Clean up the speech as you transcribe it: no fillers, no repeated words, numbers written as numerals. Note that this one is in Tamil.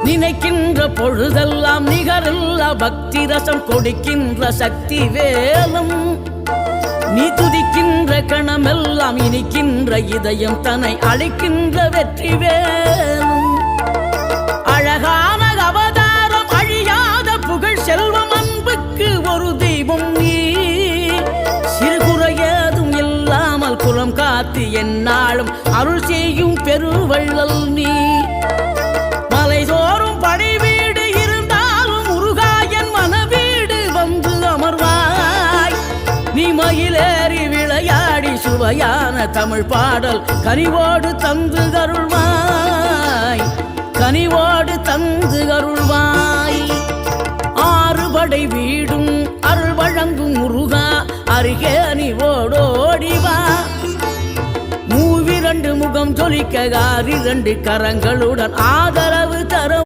நினைக்கின்ற பொழுதெல்லாம் நிகரில்லா பக்தி ரசம் கொடுக்கின்ற சக்தி வேலும் நீ துதிக்கின்ற கணமெல்லாம் இனிக்கின்ற இதயம் தன்னை அழைக்கின்ற வெற்றி வேலும் அழகான அவதாரம் அழியாத புகழ் செல்வம் அன்புக்கு ஒரு தெய்வம் நீ சிறுகுறையதும் இல்லாமல் குலம் காத்து எந்நாளும் அருள் செய்யும் பெருவள்ளல் நீ மலைதோறும் படை வீடு இருந்தாலும் முருகாயன் மனவீடு வந்து அமர்வாய் நீ மயிலேறி விளையாடி சுவையான தமிழ் பாடல் கனிவோடு தந்து அருள்வாய் கனிவோடு தந்து அருள்வாய் ஆறுபடை வீடும் அருள் வழங்கும் முருகா அருகே அணிவோடோடிவா மூவிரண்டு முகம் ஜொலிக்க 6 கரங்களுடன் ஆதரவு தரும்